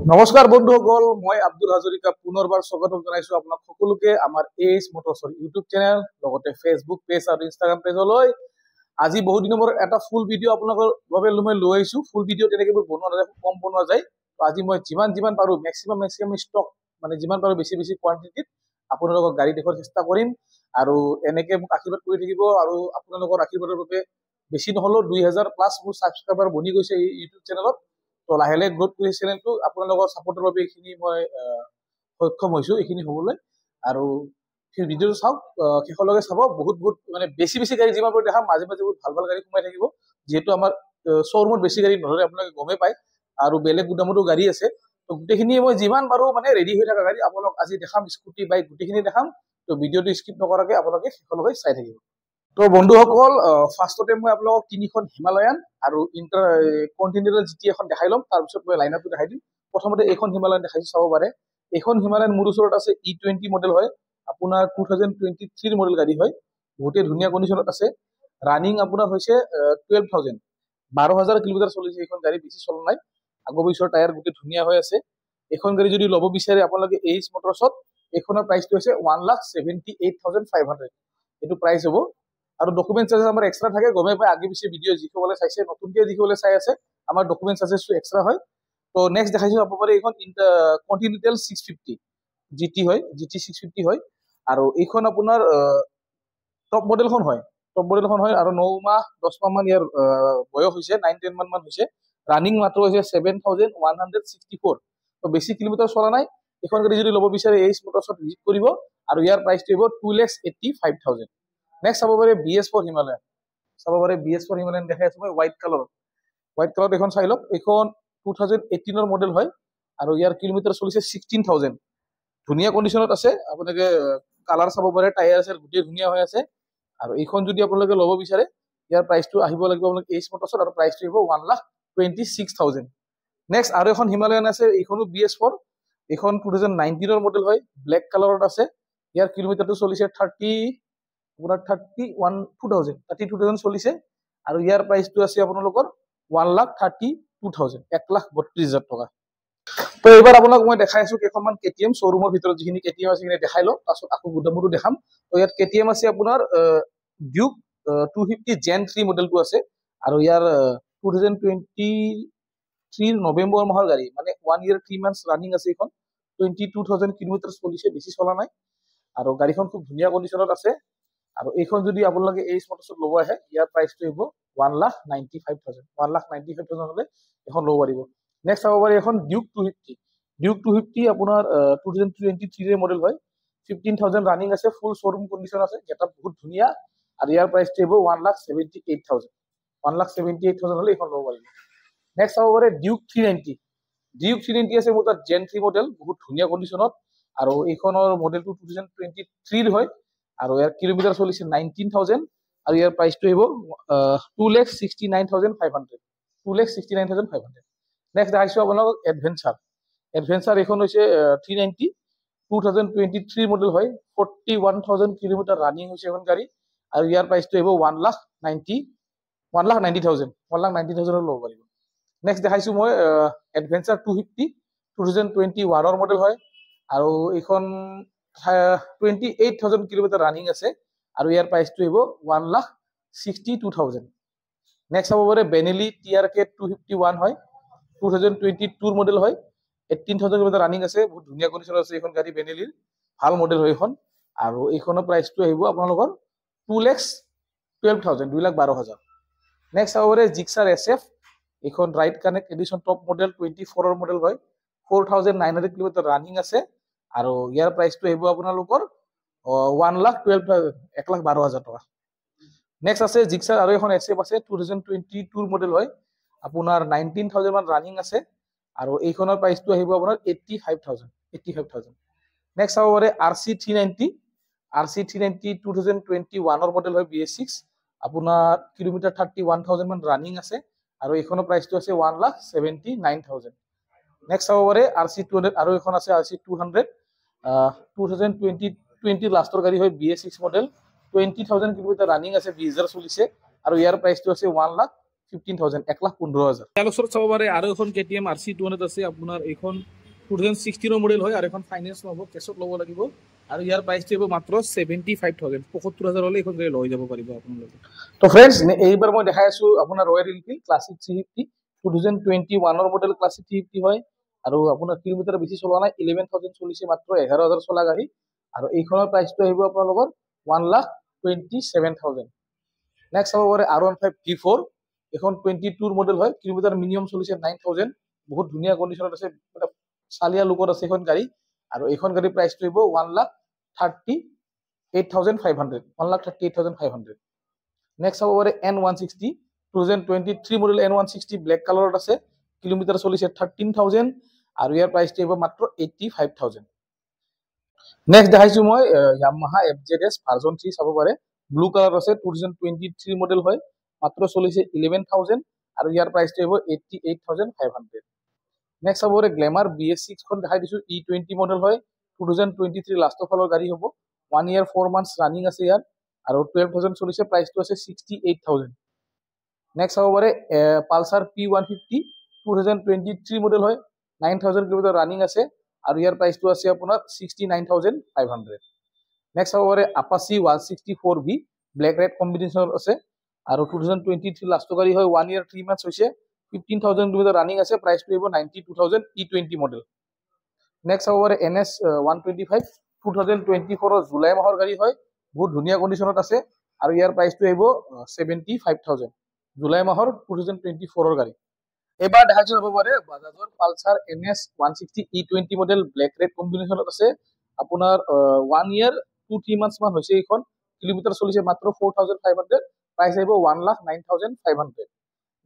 নমস্কাৰ বন্ধুসকল, মই আব্দুল হাজৰিকা পুনৰবাৰ স্বাগতম জনাইছো আপোনাক সকলোকে আমাৰ এইচ মটৰছৰ ইউটিউব চেনেল লগতে ফেচবুক পেজ আৰু ইনষ্টাগ্ৰাম পেজলৈ। আজি বহুত দিনৰ মূৰত এটা ফুল ভিডিঅ' আপোনালোকৰ বাবে মই লৈ আহিছো। ফুল ভিডিঅ' তেনেকৈ বনোৱা নাযায়, কম বনোৱা যায়। আজি মই যিমান পাৰো মেক্সিমাম ষ্টক মানে যিমান পাৰো বেছি কোৱান্টিটিত আপোনালোকক গাড়ী দেখুৱাৰ চেষ্টা কৰিম আৰু এনেকে মোক আশীৰ্বাদ কৰি থাকিব। আৰু আপোনালোকৰ আশীৰ্বাদৰ বাবে বেছি নহ'লেও 2000+ মোৰ ছাবস্ক্ৰাইবাৰ বনি গৈছে এই ইউটিউব চেনেলত। তো লাহে লাহে গ্ৰোথ কৰি চেনেলটো আপোনালোকৰ ছাপোৰ্টৰ বাবে এইখিনি মই সক্ষম হৈছো এইখিনি হ'বলৈ। আৰু সেই ভিডিঅ'টো চাওক, শেষলৈকে চাব। বহুত মানে বেছি গাড়ী যিমান পাৰো দেখাম। মাজে মাজে বহুত ভাল গাড়ী সোমাই থাকিব, যিহেতু আমাৰ শ্ব'ৰুমত বেছি গাড়ী নধৰে, আপোনালোকে গমেই পায়। আৰু বেলেগ গুদামতো গাড়ী আছে। তো গোটেইখিনি মই যিমান পাৰো মানে ৰেডি হৈ থকা গাড়ী আপোনালোক আজি দেখাম। স্কুটি বাইক গোটেইখিনি দেখাম। তো ভিডিঅ'টো স্কিপ নকৰাকৈ আপোনালোকে শেষলৈকে চাই থাকিব। তো বন্ধুসকল, ফাৰ্ষ্টতে মই আপোনালোকক তিনিখন হিমালয়ান আৰু কণ্টিনেণ্টেল GT এখন দেখাই ল'ম। তাৰপিছত মই লাইন আপটো দেখাই দিম। প্ৰথমতে এইখন হিমালয়ান দেখাইছো, চাব পাৰে। এইখন হিমালয়ান মোৰ ওচৰত আছে, E20 মডেল হয়, আপোনাৰ 2023 মডেল গাড়ী হয়। বহুতেই ধুনীয়া কণ্ডিশ্যনত আছে। ৰানিং আপোনাৰ হৈছে 12,000, 12,000 কিলোমিটাৰ চলিছে এইখন গাড়ী, বেছি চলা নাই। আগৰ পিছৰ টায়াৰ গোটেই ধুনীয়া হৈ আছে। এইখন গাড়ী যদি ল'ব বিচাৰে আপোনালোকে এইচ মটৰছত, এইখনৰ প্ৰাইচটো হৈছে 1,78,500 এইটো প্ৰাইচ হ'ব। আৰু ডকুমেণ্ট চাৰ্জেছ আমাৰ এক্সট্ৰা থাকে, গমেই পাই। আগে পিছে ভিডিঅ' যিসকলে চাইছে, নতুনকৈ যিসকলে চাই আছে, আমাৰ ডকুমেণ্ট চাৰ্জেছটো এক্সট্ৰা হয়। তো নেক্সট দেখাইছো আপোনালোকে এইখন কণ্টিনেণ্টেল 650 GT হয়, GT 650 হয়। আৰু এইখন আপোনাৰ টপ মডেলখন হয়, আৰু 9 মাহ 10 মাহ মান ইয়াৰ বয়স হৈছে, 9-10 মান হৈছে। ৰানিং মাত্ৰ হৈছে 7,164। তো বেছি কিলোমিটাৰ চলা নাই। এইখন গাড়ী যদি ল'ব বিচাৰে এইচ মটৰছত ভিজিট কৰিব। আৰু ইয়াৰ প্ৰাইচটো হ'ব 2,85,000। নেক্সট চাব পাৰে BS4 হিমালয়ান। চাব পাৰে BS4 হিমালয়ান দেখাই আছো মই, হোৱাইট কালাৰত এইখন চাই লওক। এইখন 2018 মডেল হয় আৰু ইয়াৰ কিলোমিটাৰ চলিছে 16,000। ধুনীয়া কণ্ডিশ্যনত আছে। আপোনালোকে কালাৰ চাব পাৰে, টায়াৰ আছে গোটেই ধুনীয়া হৈ আছে। আৰু এইখন যদি আপোনালোকে ল'ব বিচাৰে, ইয়াৰ প্ৰাইচটো আহিব লাগিব আপোনালোকে এইচ মটৰছত, আৰু প্ৰাইচটো হ'ব 1,26,000। নেক্সট আৰু এখন হিমালয়ান আছে, এইখনো BS4। এইখন 2019 মডেল হয়, ব্লেক কালাৰত আছে। ইয়াৰ কিলোমিটাৰটো চলিছে 32,000 চলিছে। আৰু ইয়াৰ প্ৰাইচটো আছে আপোনালোকৰ 1,32,000, 1,32,000 টকা। তো এইবাৰ আপোনাক মই দেখাই আছো কেইখনমান KTM শ্ব'ৰুমৰ ভিতৰত। যিখিনি KTM আছে সেইখিনি দেখাই লওক, তাৰপিছত আকৌ গুদামতো দেখাম। তো ইয়াত KTM আছে আপোনাৰ ডিউক 250 Gen 3 মডেলটো আছে। আৰু ইয়াৰ 2023 নৱেম্বৰ মাহৰ গাড়ী, মানে 1 year 3 months ৰানিং আছে। এইখন 22,000 কিলোমিটাৰ চলিছে, বেছি চলা নাই। আৰু গাড়ীখন খুব ধুনীয়া কণ্ডিশ্যনত আছে। আৰু এইখন যদি আপোনালোকে এইচ মটৰছত ল'ব আহে, ইয়াৰ প্ৰাইচটো হ'ব 1,95,000। 1,95,000 হ'লে এখন ল'ব পাৰিব। নেক্সট চাব পাৰি এখন ডিউক 250। ডিউক 250 আপোনাৰ 2023 মডেল হয়, 15,000 ৰানিং আছে, ফুল শ্ব'ৰুম কণ্ডিশ্যন আছে, গেটআপ বহুত ধুনীয়া। আৰু ইয়াৰ প্ৰাইচটো হ'ব 1,78,000। 1,78,000 হ'লে এইখন ল'ব পাৰিব। নেক্সট চাব পাৰে ডিউক 390। ডিউক 390 আছে মোৰ তাত, Gen 3 মডেল, বহুত ধুনীয়া কণ্ডিশ্যনত। আৰু এইখনৰ মডেলটো 2023 হয়। আৰু ইয়াৰ কিলোমিটাৰ চলিছে 19,000। আৰু ইয়াৰ প্ৰাইচটো আহিব 2,69,500। 2,69,500। নেক্সট দেখাইছো আপোনালোকক এডভেঞ্চাৰ। এইখন হৈছে 390, 2023 মডেল হয়, 41,000 কিলোমিটাৰ ৰানিং হৈছে এখন গাড়ী। আৰু ইয়াৰ প্ৰাইচটো আহিব 1,90,000 ল'ব পাৰিব। নেক্সট দেখাইছো মই এডভেঞ্চাৰ 250, 2021 মডেল হয়। আৰু এইখন 28,000 কিলোমিটাৰ ৰানিং আছে। আৰু ইয়াৰ প্ৰাইচটো আহিব 1,62,000। নেক্সট চাব পাৰে বেনেলি TRK 251 হয়, 2022 মডেল হয়, 18,000 কিলোমিটাৰ ৰানিং আছে, বহুত ধুনীয়া কণ্ডিশ্যন আছে এইখন গাড়ী, বেনেলিৰ ভাল মডেল হয় এইখন। আৰু এইখনৰ প্ৰাইচটো আহিব আপোনালোকৰ 2,12,000, 2,12,000। নেক্সট চাব পাৰে জিক্সাৰ SF। এইখন ride connect edition top model, 24 model হয়, 4,900 কিলোমিটাৰ ৰানিং আছে। আৰু ইয়াৰ প্ৰাইচটো আহিব আপোনালোকৰ 1,12,000, 1,12,000 টকা। নেক্সট আছে জিক্সাৰ আৰু এখন SF আছে, 2022 মডেল হয়, আপোনাৰ 19,000 মান ৰানিং আছে। আৰু এইখনৰ প্ৰাইচটো আহিব আপোনাৰ 85,000। নেক্সট চাব পাৰে RC 390। RC 390 2021 মডেল হয়, BS6, আপোনাৰ কিলোমিটাৰ 31,000 মান ৰানিং আছে। আৰু এইখনৰ প্ৰাইচটো আছে 1,79,000। নেক্সট চাব পাৰে RC 200, আৰু এখন আছে RC 200, 2020 লাষ্টৰ গাড়ী হয়, BS6 মডেল, 20,000 কিলোমিটাৰ ৰানিং আছে, 20,000 চলিছে। আৰু ইয়াৰ প্ৰাইচটো আছে 15,000 1,15,000 ইয়াৰ ওচৰত চাব পাৰে আৰু এখন KTM RC200 আছে আপোনাৰ এইখন 2016 মডেল হয় আৰু এখন ফাইনেন্স নহব কেছত ল'ব লাগিব আৰু ইয়াৰ প্ৰাইচটো হ'ব মাত্ৰ 75,000 75,000 হ'লে এইখন গাড়ী লৈ যাব পাৰিব আপোনালোকে তো ফ্ৰেণ্ডছ এইবাৰ মই দেখাই আছো আপোনাৰ royal Enfield classic 350 2021 model classic 350 হয় আৰু আপোনাৰ কিলোমিটাৰ বেছি চলোৱা নাই 11,000 চলিছে মাত্ৰ 11,000 চলা গাড়ী আৰু এইখনৰ প্ৰাইচটো আহিব আপোনালোকৰ 1,27,000 নেক্সট হ'ব পাৰে R15 G4 এখন 22 মডেল হয় কিলোমিটাৰ মিনিমাম চলিছে 9,000 বহুত ধুনীয়া কন্ডিশনত আছে মানে চালিয়া লুকত আছে এখন গাড়ী আৰু এইখন গাড়ী প্ৰাইচটো হ'ব 1,38,500 1,38,500 নেক্সট হ'ব পাৰে N160 2023 মডেল N160 ব্লেক কালাৰত আছে কিলোমিটাৰ চলিছে 13,000 আৰু ইয়াৰ প্ৰাইচটো হ'ব মাত্ৰ 85,000 নেক্সট দেখাইছো মই Yamaha FZS ভাৰ্জন 3 চাব পাৰে ব্লু কালাৰ আছে 2023 মডেল হয় মাত্ৰ চলিছে 11,000 আৰু ইয়াৰ প্ৰাইচটো হ'ব 88,500 নেক্সট হ'ব গ্ল্যামাৰ BS6 খন দেখাই দিছো E20 মডেল হয় 2023 লাষ্টৰ ফালৰ গাড়ী হ'ব 1 year 4 months ৰানিং আছে ইয়াৰ আৰু 12,000 চলিছে প্ৰাইচটো আছে 68,000 নেক্সট হ'ব পালসাৰ P150 2023 মডেল হয় 9,000 কিলোমিটাৰ ৰানিং আছে আৰু ইয়াৰ প্ৰাইচটো আছে আপোনাৰ 69,500 নেক্সট হ'ব Apache 164V black red combination আছে আৰু 2023 লাষ্টৰ গাড়ী হয় 1 year 3 months হৈছে 15,000 কিলোমিটাৰ ৰানিং আছে প্ৰাইচটো হ'ব 92,000 E20 মডেল নেক্সট হ'ব NS 125 2024 জুলাই মাহৰ গাড়ী হয় বহুত ধুনীয়া কন্ডিশনত আছে আৰু ইয়াৰ প্ৰাইচটো আহিব 75,000 জুলাই মাহৰ 2024 গাড়ী এবাৰ দেখাইছো হ'ব পাৰে বাজাজৰ Pulsar NS 160 E20 model black red কম্বিনেশ্যনত আছে আপোনাৰ 1 year 2-3 months মান হৈছে এইখন কিলোমিটাৰ চলিছে মাত্ৰ 4,500 প্ৰাইচ আহিব 1,09,500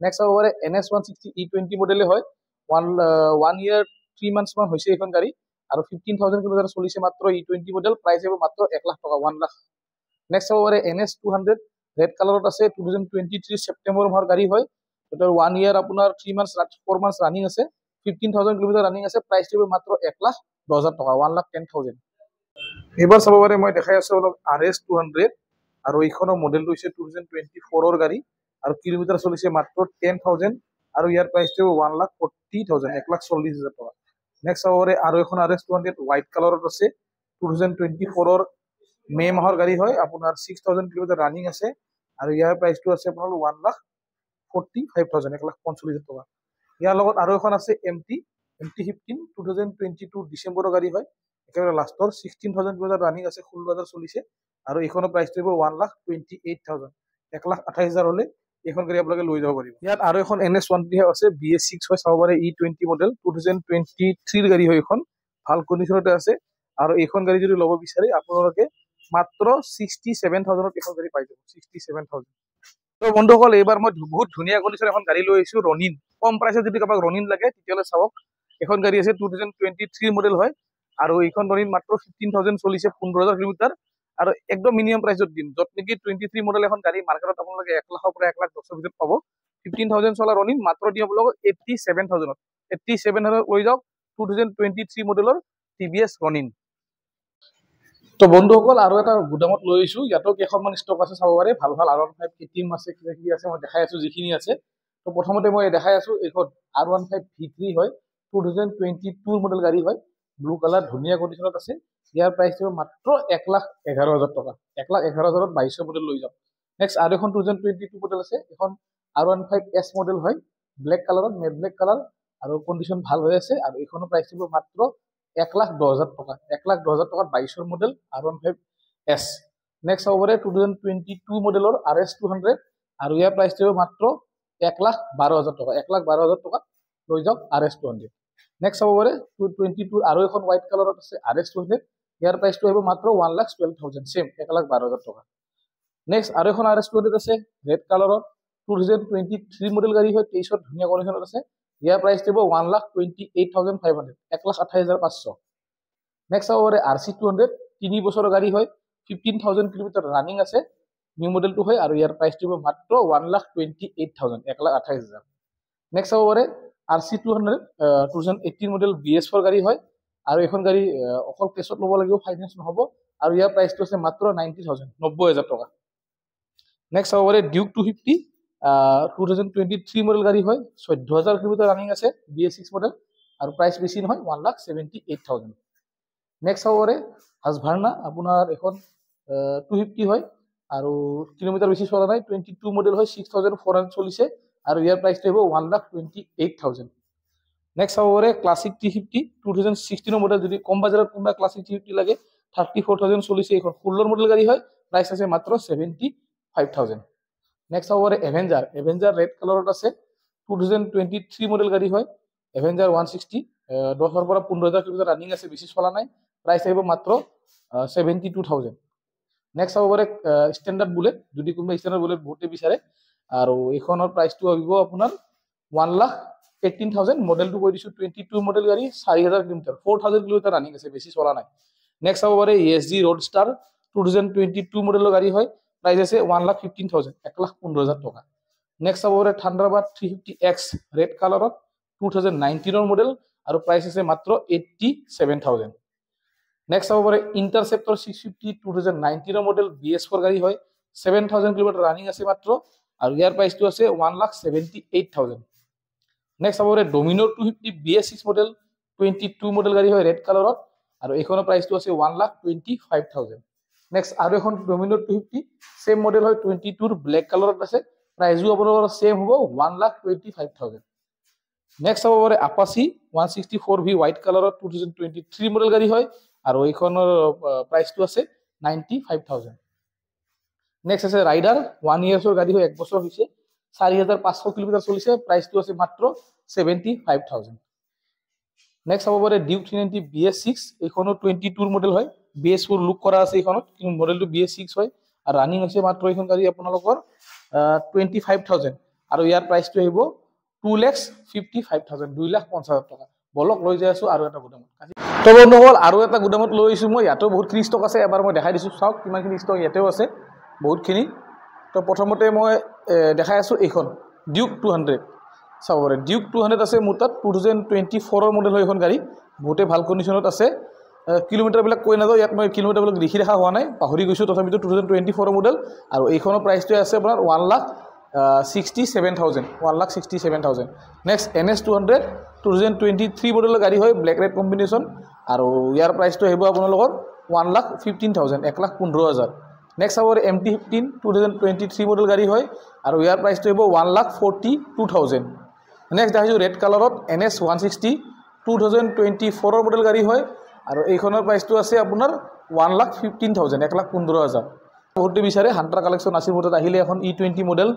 নেক্সট হ'ব NS 160 E20 মডেলে হয় 1 year 3 months মান হৈছে এইখন গাড়ী আৰু 15,000 কিলোমিটাৰ চলিছে মাত্ৰ E20 মডেল প্ৰাইচ আহিব মাত্ৰ 1 লাখ টকা 1 লাখ নেক্সট হ'ব NS 200 ৰেড কালাৰত আছে 2023 সেপ্টেম্বৰ মাহৰ গাড়ী হয় এটা 1 year আপোনাৰ 3 months 4 months ৰানিং আছে 15,000 কিলোমিটাৰ ৰানিং আছে প্ৰাইচটো হ'ব মাত্ৰ 1,10,000 টকা 1,10,000 এবাৰ চাব পাৰে মই দেখাই আছো অলপ RS 200 আৰু এইখনৰ মডেলটো হৈছে 2024 ৰ গাড়ী আৰু কিলোমিটাৰ চলিছে মাত্ৰ 10,000 আৰু ইয়াৰ প্ৰাইচটো 1,40,000 1,40,000 টকা নেক্সট হ'ব আৰু এখন RS 200 হোৱাইট কালাৰত আছে 2024 ৰ মে মাহৰ গাড়ী হয় আপোনাৰ 6,000 কিলোমিটাৰ ৰানিং আছে আৰু ইয়াৰ প্ৰাইচটো আছে আপোনাৰ 1,45,000 1,45,000 টকা ইয়াৰ লগত আৰু এখন আছে MT15 2022 ডিসেম্বৰৰ গাড়ী হয় একেবাৰে লাষ্টৰ 16,000 কিলোমিটাৰ ৰানিং আছে 16,000 চলিছে আৰু এইখনৰ প্ৰাইচটো হ'ব 1,28,000 1,28,000 হ'লে এইখন গাড়ী আপোনালোকে লৈ যাব পাৰিব ইয়াত আৰু এখন NS 150 আছে BS6 হয় চাব পাৰে E20 মডেল 2023 ৰ গাড়ী হয় এখন ভাল কন্ডিশনতে আছে আৰু এইখন গাড়ী যদি ল'ব বিচাৰে আপোনালোকে মাত্ৰ 67,000 ত এখন গাড়ী পাই যাব 67,000 তো বন্ধুসকল এইবাৰ মই বহুত ধুনীয়া কন্ডিশন এখন গাড়ী লৈ আহিছো ৰনিন কম প্ৰাইচত যদি কাবাক ৰনিন লাগে তেতিয়ালে চাওক এখন গাড়ী আছে 2023 মডেল হয় আৰু এইখন ৰনিন মাত্ৰ 15,000 চলিছে 15,000 কিলোমিটাৰ আৰু একদম মিনিমাম প্ৰাইচত দিম যত নেকি 23 মডেল এখন গাড়ী মাৰ্কেটত আপোনালোকে 1 লাখৰ পৰা 1,10,000 ভিতৰত পাব 15,000 চলা ৰনিন মাত্ৰ দিম আপোনালোকক 87,000 লৈ যাওক 2023 মডেলৰ TVS ৰনিন তো বন্ধুসকল আৰু এটা গুদামত লৈ আহিছো ইয়াতো কেইখনমান ষ্টক আছে চাব পাৰে ভাল ভাল R15 KTM আছে কিবা কিবি আছে মই দেখাই আছো যিখিনি আছে তো প্ৰথমতে মই দেখাই আছো এইখন R15 V3 হয় 2022 মডেল গাড়ী হয় ব্লু কালাৰ ধুনীয়া কন্ডিশনত আছে ইয়াৰ প্ৰাইচটো মাত্ৰ 1,11,000 টকা 1,11,000 ত 22 মডেল লৈ যাওক নেক্সট আৰু এখন 2022 মডেল আছে এখন R15S মডেল হয় ব্লেক কালাৰত মেট ব্লেক কালাৰ আৰু কন্ডিশন ভাল হৈ আছে আৰু এইখনৰ প্ৰাইচটো মাত্ৰ 1,10,000 টকা 1,10,000 টকাত 22 মডেল R15S নেক্সট হ'ব 2022 মডেলৰ RS 200 আৰু ইয়াৰ প্ৰাইচটো মাত্ৰ 1,12,000 টকা 1,12,000 টকাত লৈ যাওক RS 200 নেক্সট হ'ব 2022 আৰু এখন হোৱাইট কালাৰত আছে RS 200 ইয়াৰ প্ৰাইচটো হ'ব মাত্ৰ 1,12,000 সেম 1,12,000 টকা নেক্সট আৰু এখন RS 200 আছে ৰেড কালাৰত 2023 মডেল গাড়ী হয় 23 ত ধুনীয়া কন্ডিশনত আছে ইয়াৰ প্ৰাইচটো হ'ব 1,28,500 1,28,500 নেক্সট হ'ব RC 200 3 বছৰৰ গাড়ী হয় 15,000 কিলোমিটাৰ ৰানিং আছে নিউ মডেলটো হয় আৰু ইয়াৰ প্ৰাইচটো হ'ব মাত্ৰ 1,28,000 1,28,000 নেক্সট হ'ব RC 200 2018 মডেল BS4 গাড়ী হয় আৰু এখন গাড়ী অকল কেছত ল'ব লাগিব ফাইনেন্স নহব আৰু ইয়াৰ প্ৰাইচটো আছে মাত্ৰ 90,000 90,000 টকা নেক্সট হ'ব ডিউক 250 2023 মডেল গাড়ী হয় 14,000 কিলোমিটাৰ ৰানিং আছে BS6 মডেল আৰু প্ৰাইচ বেছি নহয় 1,78,000 নেক্সট হ'ব পাৰে হাছভাৰ্না আপোনাৰ এখন 250 হয় আৰু কিলোমিটাৰ বেছি চলা নাই 22 মডেল হয় 6,400 চলিছে আৰু ইয়াৰ প্ৰাইচটো হ'ব 1,28,000 নেক্সট হ'ব পাৰে ক্লাছিক 350 2016 মডেল যদি কম বাজাৰত কোনোবা ক্লাছিক 350 লাগে 34,000 চলিছে এখন 16 মডেল গাড়ী হয় প্ৰাইচ আছে মাত্ৰ 75,000 নেক্সট হ'ব পাৰে এভেঞ্জাৰ ৰেড কালাৰত আছে 2023 মডেল গাড়ী হয় এভেঞ্জাৰ 160 10ৰ পৰা 15,000 কিলোমিটাৰ ৰানিং আছে বেছি চলা নাই প্ৰাইচ আহিব মাত্ৰ 72,000 নেক্সট হ'ব পাৰে ষ্টেণ্ডাৰ্ড বুলেট যদি কোনোবা ষ্টেণ্ডাৰ্ড বুলেট বহুতে বিচাৰে আৰু এইখনৰ প্ৰাইচটো আহিব আপোনাৰ 1,18,000 মডেলটো কৈ দিছোঁ 22 মডেল গাড়ী 4,000 কিলোমিটাৰ 4,000 কিলোমিটাৰ ৰানিং আছে বেছি চলা নাই নেক্সট হ'ব পাৰে ESG ৰোডষ্টাৰ 2022 মডেলৰ গাড়ী হয় প্ৰাইচ আছে 1,15,000 1,15,000 টকা নেক্সট হ'ব পাৰে থাণ্ডাৰবাৰ্ড 350X ৰেড কালাৰত 2019 মডেল আৰু প্ৰাইচ আছে মাত্ৰ 87,000 নেক্সট হ'ব পাৰে ইণ্টাৰচেপ্টৰ 650 2019 মডেল BS4 গাড়ী হয় 7,000 কিলোমিটাৰ ৰানিং আছে মাত্ৰ আৰু ইয়াৰ প্ৰাইচটো আছে 1,78,000 নেক্সট হ'ব পাৰে ডমিনৰ 250 BS6 মডেল 22 মডেল গাড়ী হয় ৰেড কালাৰত আৰু এইখনৰ প্ৰাইচটো আছে 1,25,000 নেক্সট আৰু এখন ডমিনৰ 250 সেম মডেল হয় 22 ব্লেক কালাৰত আছে প্ৰাইচও আপোনালোকৰ সেম হ'ব 1,25,000 নেক্সট হ'ব পাৰে আপাচি 164V হোৱাইট কালাৰত 2023 মডেল গাড়ী হয় আৰু এইখনৰ প্ৰাইচটো আছে 95,000 নেক্সট আছে ৰাইডাৰ 1 ইয়াৰ্ছৰ গাড়ী হয় 1 বছৰ হৈছে 4,500 কিলোমিটাৰ চলিছে প্ৰাইচটো আছে মাত্ৰ 75,000 নেক্সট হ'ব পাৰে ডিউক 390 BS6 এইখনো 22 মডেল হয় BS4 লুক কৰা আছে এইখনত কিন্তু মডেলটো BS6 হয় আৰু ৰানিং হৈছে মাত্ৰ এইখন গাড়ী আপোনালোকৰ 25,000 আৰু ইয়াৰ প্ৰাইচটো আহিব 2,55,000 2,50,000 টকা বলক লৈ যাই আছো আৰু এটা গুদামত তো বন্ধুসকল আৰু এটা গুদামত লৈ আহিছো মই ইয়াতো বহুতখিনি ষ্টক আছে এবাৰ মই দেখাই দিছো চাওক কিমানখিনি ষ্টক ইয়াতেও আছে বহুতখিনি তো প্ৰথমতে মই দেখাই আছো এইখন ডিউক 200 চাব পাৰে ডিউক 200 আছে মোৰ তাত 2024 মডেল হয় এখন গাড়ী বহুতে ভাল কণ্ডিশ্যনত আছে কিলোমিটাৰবিলাক কৈ নাযাওঁ ইয়াত মই কিলোমিটাৰবিলাক লিখি দেখা হোৱা নাই পাহৰি গৈছোঁ তথাপিতো 2024 মডেল আৰু এইখনৰ প্ৰাইচটো আছে আপোনাৰ 1,67,000 নেক্সট NS 200 2023 মডেলৰ গাড়ী হয় ব্লেক ৰেড কম্বিনেশ্যন আৰু ইয়াৰ প্ৰাইচটো আহিব আপোনালোকৰ 1,15,000 1,15,000 নেক্সট হ'ব MT15 2023 মডেল গাড়ী হয় আৰু ইয়াৰ প্ৰাইচটো আহিব 1,42,000 নেক্সট দেখাইছোঁ ৰেড কালাৰত NS 160 2024 মডেল গাড়ী হয় আৰু এইখনৰ প্ৰাইচটো আছে আপোনাৰ 1,15,000 1,15,000 বহুতে বিচাৰে হান্টাৰ কালেকশ্যন আছিল মোৰ তাত আহিলে এখন E20 মডেল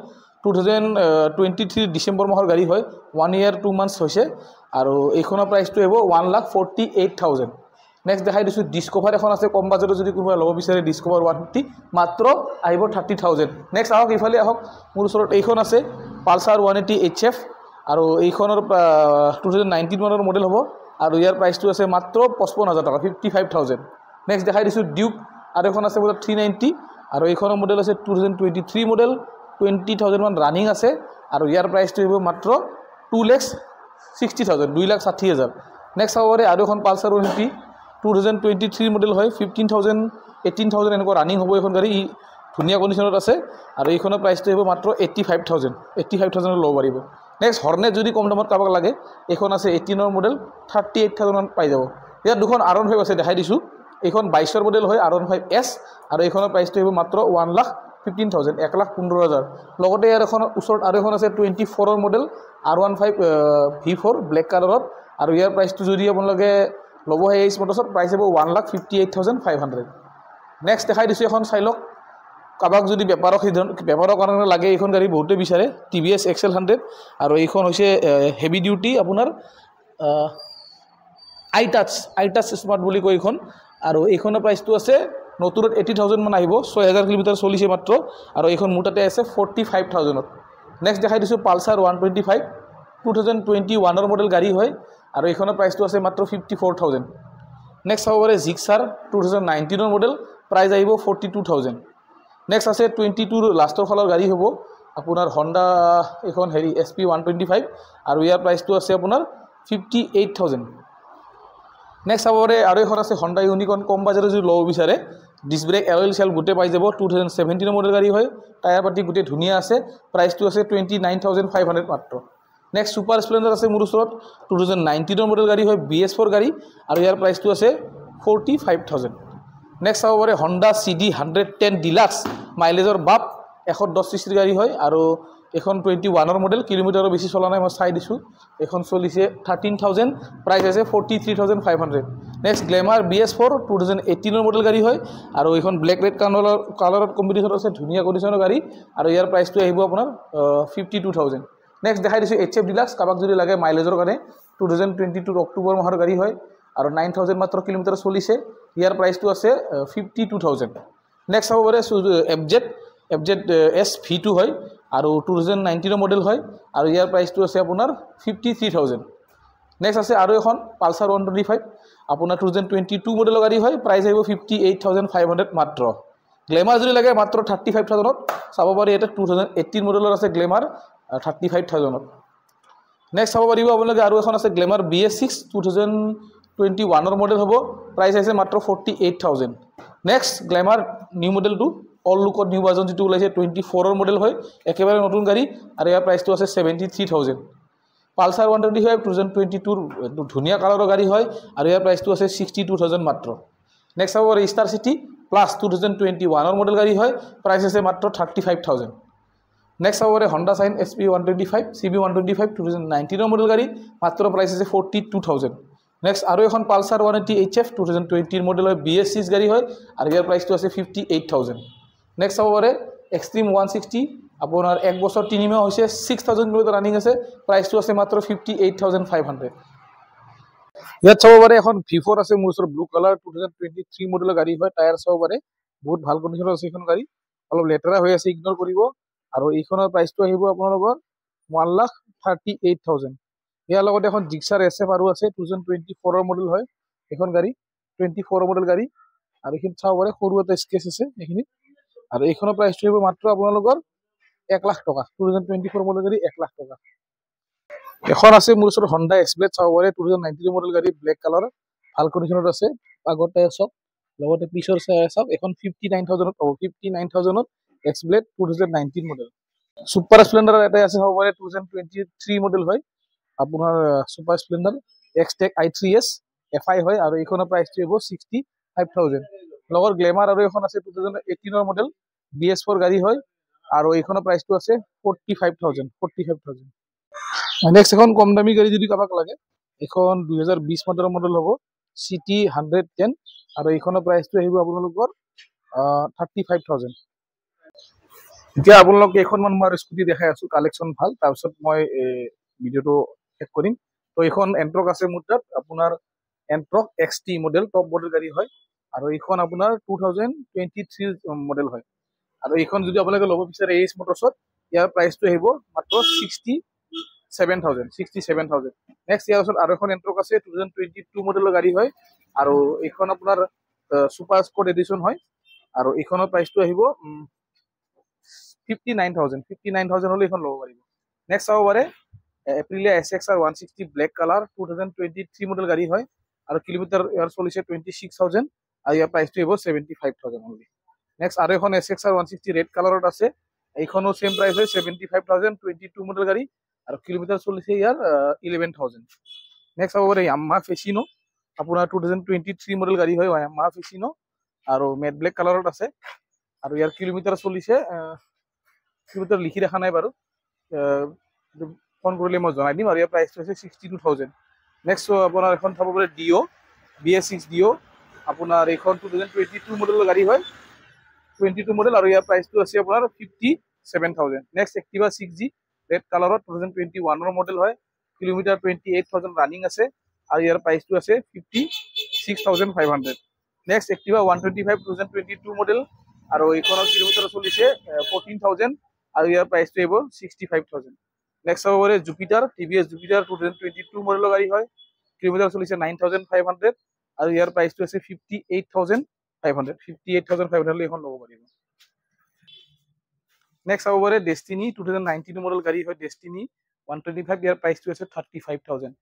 2023 ডিচেম্বৰ মাহৰ গাড়ী হয় 1 year 2 months হৈছে আৰু এইখনৰ প্ৰাইচটো হ'ব 1,48,000 নেক্সট দেখাই দিছোঁ ডিস্কভাৰ এখন আছে কম বাজেটত যদি কোনোবাই ল'ব বিচাৰে ডিস্কভাৰ 150 মাত্ৰ আহিব 30,000 নেক্সট আহক ইফালে আহক মোৰ ওচৰত এইখন আছে পালচাৰ 180 HF আৰু এইখনৰ 2019 মানৰ মডেল হ'ব আৰু ইয়াৰ প্ৰাইচটো আছে মাত্ৰ 55,000 টকা 55,000 নেক্সট দেখাই দিছোঁ ডিউক আৰু এখন আছে মোৰ 390 আৰু এইখনৰ মডেল আছে 2023 মডেল 20,000 মান ৰানিং আছে আৰু ইয়াৰ প্ৰাইচটো হ'ব মাত্ৰ 2,60,000 2,60,000 নেক্সট হ'ব পাৰে আৰু এখন পালচাৰ 150 2023 মডেল হয় 15,000 18,000 এনেকুৱা ৰানিং হ'ব এখন গাড়ী ধুনীয়া কণ্ডিশ্যনত আছে আৰু এইখনৰ প্ৰাইচটো হ'ব মাত্ৰ 85,000 ল'ব পাৰিব নেক্সট হৰ্নেট যদি কম দামত কাৰোবাক লাগে এইখন আছে 18ৰ মডেল 38,000 মান পাই যাব ইয়াত দুখন R15 আছে দেখাই দিছোঁ এইখন 22ৰ মডেল হয় R15S আৰু এইখনৰ প্ৰাইচটো হ'ব মাত্ৰ 1,15,000 1,15,000 লগতে ইয়াৰ এখন ওচৰত আৰু এখন আছে 24ৰ মডেল R15 V4 ব্লেক কালাৰত আৰু ইয়াৰ প্ৰাইচটো যদি আপোনালোকে ল'ব হয় এই মটৰ্ছত প্ৰাইচ হ'ব 1,58,500 নেক্সট দেখাই দিছোঁ এখন চাই লওক কাৰোবাক যদি বেপাৰৰ কাৰণে লাগে এইখন গাড়ী বহুতে বিচাৰে TVS XL 100 আৰু এইখন হৈছে হেভি ডিউটি আপোনাৰ আইটাচ স্মাৰ্ট বুলি কয় এইখন আৰু এইখনৰ প্ৰাইচটো আছে নতুনত 80,000 মান আহিব 6,000 কিলোমিটাৰ চলিছে মাত্ৰ আৰু এইখন মোৰ তাতে আছে 45,000ত নেক্সট দেখাই দিছোঁ পালচাৰ 125 2021ৰ মডেল গাড়ী হয় আৰু এইখনৰ প্ৰাইচটো আছে মাত্ৰ 54,000 নেক্সট হ'ব পাৰে জিক্সাৰ 2019ৰ মডেল প্ৰাইচ আহিব 42,000 নেক্সট আছে 22 লাষ্টৰ ফালৰ গাড়ী হ'ব আপোনাৰ হণ্ডা এখন হেৰি SP 125 আৰু ইয়াৰ প্ৰাইচটো আছে আপোনাৰ 58,000 নেক্সট চাব পাৰে আৰু এখন আছে হণ্ডা ইউনিকৰ্ণ কম বাজেটত যদি ল'ব বিচাৰে ডিছ ব্ৰেক এলইল চেল গোটেই পাই যাব 2017 মডেল গাড়ী হয় টায়াৰ পাতি গোটেই ধুনীয়া আছে প্ৰাইচটো আছে 29,500 মাত্ৰ নেক্সট ছুপাৰ স্প্লেণ্ডাৰ আছে মোৰ ওচৰত 2019 মডেল গাড়ী হয় BS4 গাড়ী আৰু ইয়াৰ প্ৰাইচটো আছে 45,000 নেক্সট চাব পাৰে হণ্ডা CD 110 ডিলাক্স মাইলেজৰ বাপ 110 চিচিৰ গাড়ী হয় আৰু এখন 21 মডেল কিলোমিটাৰৰ বেছি চলা নাই মই চাই দিছোঁ এখন চলিছে 13,000 প্ৰাইচ আছে 43,500 নেক্সট গ্লেমাৰ BS4 2018 মডেল গাড়ী হয় আৰু এখন ব্লেক ৰেড কালাৰত কম্বিনেশ্যন আছে ধুনীয়া কণ্ডিশ্যনৰ গাড়ী আৰু ইয়াৰ প্ৰাইচটো আহিব আপোনাৰ 52,000 নেক্সট দেখাই দিছোঁ HF ডিলাক্স কাবাক যদি লাগে মাইলেজৰ কাৰণে 2022 অক্টোবৰ মাহৰ গাড়ী হয় আৰু 9,000 মাত্ৰ কিলোমিটাৰ চলিছে ইয়াৰ প্ৰাইচটো আছে 52,000 নেক্সট চাব পাৰে FZ SV2 হয় আৰু 2019 মডেল হয় আৰু ইয়াৰ প্ৰাইচটো আছে আপোনাৰ 53,000 নেক্সট আছে আৰু এখন পালচাৰ 125 আপোনাৰ 2022 মডেলৰ গাড়ী হয় প্ৰাইচ আহিব 58,500 মাত্ৰ গ্লেমাৰ যদি লাগে মাত্ৰ 35,000ত চাব পাৰি এটা 2018 মডেলৰ আছে গ্লেমাৰ 35,000ত নেক্সট চাব পাৰিব আপোনালোকে আৰু এখন আছে গ্লেমাৰ BS6 2021 মডেল হ'ব প্ৰাইচ আছে মাত্ৰ 48,000 নেক্সট গ্লেমাৰ নিউ মডেলটো অল লুকত নিউ ভাৰ্জন যেটো ওলাইছে 24 মডেল হয় একেবাৰে নতুন গাড়ী আৰু ইয়াৰ প্ৰাইচটো আছে 73,000 পালচাৰ 125 2022 ধুনীয়া কালাৰৰ গাড়ী হয় আৰু ইয়াৰ প্ৰাইচটো আছে 62,000 মাত্ৰ নেক্সট চাব পাৰে ষ্টাৰ চিটি প্লাছ 2021 মডেল গাড়ী হয় প্ৰাইচ আছে মাত্ৰ 35,000 নেক্সট চাব পাৰে Honda sign SP 125 CB 125 2019 model গাড়ী মাত্ৰ প্ৰাইচ আছে 42,000 নেক্সট আৰু এখন পালচাৰ 180 HF 2020 মডেল হয় BS6 গাড়ী হয় আৰু ইয়াৰ প্ৰাইচটো আছে 58,000 নেক্সট চাব পাৰে এক্সট্ৰিম 160 আপোনাৰ 1 বছৰ 3 মাহ হৈছে 6,000 কিলোমিটাৰ ৰানিং আছে প্ৰাইচটো আছে মাত্ৰ 58,500 ইয়াত চাব পাৰে এখন V4 আছে মোৰ ওচৰত ব্লু কালাৰ 2023 মডেলৰ গাড়ী হয় টায়াৰ চাব পাৰে বহুত ভাল কণ্ডিশ্যনৰ আছে এখন গাড়ী অলপ লেতেৰা হৈ আছে ইগনোৰ কৰিব আৰু এইখনৰ প্ৰাইচটো আহিব আপোনালোকৰ 1,38,000 ইয়াৰ লগতে এখন জিক্সাৰ SF আৰু আছে 2024 মডেল হয় এখন গাড়ী 24 মডেল গাড়ী আৰু এইখিনি চাব পাৰে সৰু এটা স্কেচ আছে এইখিনি আৰু এইখনৰ প্ৰাইচটো আহিব মাত্ৰ আপোনালোকৰ 1 লাখ টকা 2024 মডেল গাড়ী 1 লাখ টকা এখন আছে মোৰ ওচৰত হণ্ডা এক্সপ্লেড চাব পাৰে 2019 মডেল গাড়ী ব্লেক কালাৰ ভাল কণ্ডিশ্যনত আছে আগৰ টায়াৰ চব লগতে পিছৰ টায়াৰ চব এখন 59,000ত হ'ব 59,000ত এক্সপ্লেড 2019 মডেল ছুপাৰ স্প্লেণ্ডাৰ এটা আছে চাব পাৰে 2023 মডেল হয় আপোনাৰ super Splendor X-Tech i3S FI হয় আৰু এইখনৰ প্ৰাইচটো হ'ব 65,000 লগৰ গ্লেমাৰ আৰু এখন আছে 2018 মডেল BS4 গাড়ী হয় আৰু এইখনৰ প্ৰাইচটো আছে 45,000 নেক্সট এখন কম দামী গাড়ী যদি কাবাক লাগে এখন 2020 মডেল হ'ব CT 110 আৰু এইখনৰ প্ৰাইচটো আহিব আপোনালোকৰ 35,000 এতিয়া আপোনালোক কেইখনমান মই স্কুটি দেখাই আছো কালেকশ্যন ভাল তাৰপিছত মই ভিডিঅ'টো শেষ কৰিম তো এইখন এণ্ট্ৰক আছে মোৰ তাত আপোনাৰ Ntorq XT model top model গাড়ী হয় আৰু এইখন আপোনাৰ 2023 মডেল হয় আৰু এইখন যদি আপোনালোকে ল'ব বিচাৰে AS মটৰ্ছত ইয়াৰ প্ৰাইচটো আহিব মাত্ৰ 67,000 নেক্সট ইয়াৰ পিছত আৰু এখন এণ্ট্ৰক আছে 2022 মডেলৰ গাড়ী হয় আৰু এইখন আপোনাৰ ছুপাৰ স্পৰ্ট এডিশ্যন হয় আৰু এইখনৰ প্ৰাইচটো আহিব 59,000 হলে এইখন ল'ব পাৰিব নেক্সট চাব পাৰে Aprilia SXR 160 black colour 2023 model গাড়ী হয় আৰু কিলোমিটাৰ ইয়াৰ চলিছে 26,000 আৰু ইয়াৰ প্ৰাইচটো আহিব 75,000 অনলি নেক্সট আৰু এখন SXR 160 ৰেড কালাৰত আছে এইখনো সেম প্ৰাইচ হয় 75,000 22 মডেল গাড়ী আৰু কিলোমিটাৰ চলিছে ইয়াৰ 11,000 নেক্সট চাব পাৰে Yamaha Facino আপোনাৰ 2023 মডেল গাড়ী হয় Yamaha Facino আৰু মেট ব্লেক কালাৰত আছে আৰু ইয়াৰ কিলোমিটাৰ চলিছে কিলোমিটাৰ লিখি দেখা নাই বাৰু ফোন কৰিলে মই জনাই দিম আৰু ইয়াৰ প্ৰাইচটো আছে 62,000 নেক্সট আপোনাৰ এখন চাব পাৰে Dio BS6 Dio আপোনাৰ এইখন 2022 মডেলৰ গাড়ী হয় 22 মডেল আৰু ইয়াৰ প্ৰাইচটো আছে আপোনাৰ 57,000 নেক্সট Activa 6G ৰেড কালাৰত 2021 মডেল হয় কিলোমিটাৰ 28,000 ৰানিং আছে আৰু ইয়াৰ প্ৰাইচটো আছে 56,500 নেক্সট Activa 125 2022 মডেল আৰু এইখনৰ কিলোমিটাৰ চলিছে 14,000 আৰু ইয়াৰ প্ৰাইচটো আহিব 65,000 নেক্সট চাব পাৰে জুপিটাৰ TVS জুপিটাৰ 2022 মডেলৰ গাড়ী হয় কিলোমিটাৰ চলিছে 9,500 আৰু ইয়াৰ প্ৰাইচটো আছে 58,500 এখন ল'ব পাৰিব নেক্সট চাব পাৰে ডেষ্টিনি 2019 মডেল গাড়ী হয় ডেষ্টিনি 125 ইয়াৰ প্ৰাইচটো আছে 35,000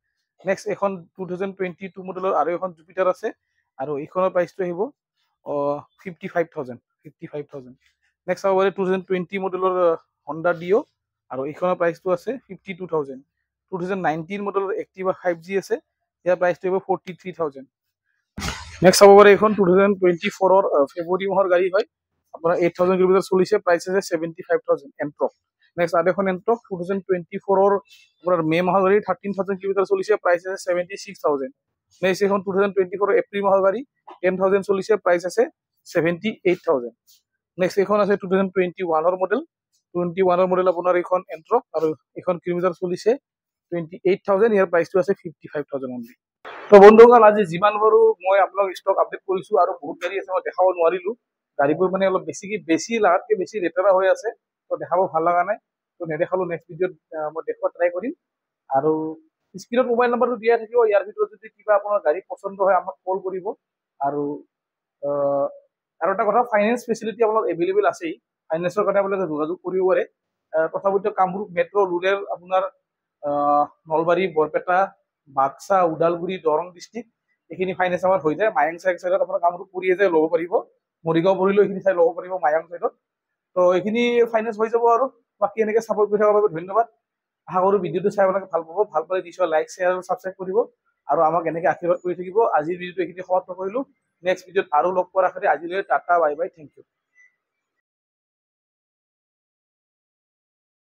নেক্সট এখন 2022 মডেলৰ আৰু এখন জুপিটাৰ আছে আৰু এইখনৰ প্ৰাইচটো আহিব 55,000 55,000 নেক্সট চাব পাৰে 2020 মডেলৰ হণ্ডা ডিঅ' আৰু এইখনৰ প্ৰাইচটো আছে 52,000 2019 মডেলৰ এক্টিভা 5G আছে ইয়াৰ প্ৰাইচটো আহিব 43,000 নেক্সট চাব পাৰে এইখন 2024ৰ ফেব্ৰুৱাৰী মাহৰ গাড়ী হয় আপোনাৰ 8,000 কিলোমিটাৰ চলিছে প্ৰাইচ আছে 75,000 এণ্ট্ৰক নেক্সট আৰু এখন এণ্ট্ৰক 2024ৰ আপোনাৰ মে মাহৰ গাড়ী 13,000 কিলোমিটাৰ চলিছে প্ৰাইচ আছে 76,000 নেক্সট এখন 2024ৰ এপ্ৰিল মাহৰ গাড়ী 10,000 চলিছে প্ৰাইচ আছে 78,000 নেক্সট এখন আছে 2021ৰ মডেল 21ৰ মডেল আপোনাৰ এইখন এণ্ট্ৰক আৰু এইখন কিলোমিটাৰ চলিছে 28,000 ইয়াৰ প্ৰাইচটো আছে 55,000 অনলি তো বন্ধুসকল আজি যিমান পাৰো মই আপোনাক ষ্টক আপডেট কৰিছো আৰু বহুত গাড়ী আছে মই দেখাব নোৱাৰিলো গাড়ীবোৰ মানে অলপ বেছি লাগাতকে বেছি লেতেৰা হৈ আছে তো দেখাব ভাল লগা নাই তো নেদেখালো নেক্সট ভিডিঅ'ত মই দেখুৱা ট্ৰাই কৰিম আৰু স্ক্ৰীনত মোবাইল নাম্বাৰটো দিয়া থাকিব ইয়াৰ ভিতৰত যদি কিবা আপোনাৰ গাড়ী পচন্দ হয় আমাক কল কৰিব আৰু এটা কথা ফাইনেন্স ফেচিলিটি আপোনাৰ এভেইলেবল আছেই ফাইনেন্সৰ কাৰণে আপোনালোকে যোগাযোগ কৰিব পাৰে তথাপিতো কামৰূপ মেট্ৰ' ৰুৰেল আপোনাৰ নলবাৰী বৰপেটা বাক্সা ওদালগুৰি দৰং ডিষ্ট্ৰিক্ট এইখিনি ফাইনেন্স আমাৰ হৈ যায় মায়ং চাইডত আপোনাৰ কামৰূপ পৰিয়ে যায় ল'ব পাৰিব মৰিগাঁও পৰিলেও এইখিনি চাই ল'ব পাৰিব মায়ং চাইডত তো এইখিনি ফাইনেন্স হৈ যাব আৰু বাকী এনেকৈ ছাপোৰ্ট কৰি থকাৰ বাবে ধন্যবাদ আশা কৰোঁ ভিডিঅ'টো চাই আপোনালোকে ভাল পাব ভাল পালে নিশ্চয় লাইক শ্বেয়াৰ আৰু ছাবস্ক্ৰাইব কৰিব আৰু আমাক এনেকৈ আশীৰ্বাদ কৰি থাকিব আজিৰ ভিডিঅ'টো এইখিনি সমাপ্ত কৰিলোঁ নেক্সট ভিডিঅ'ত আৰু লগ পোৱাৰ আশাৰে আজিলৈ tata bye bye thank U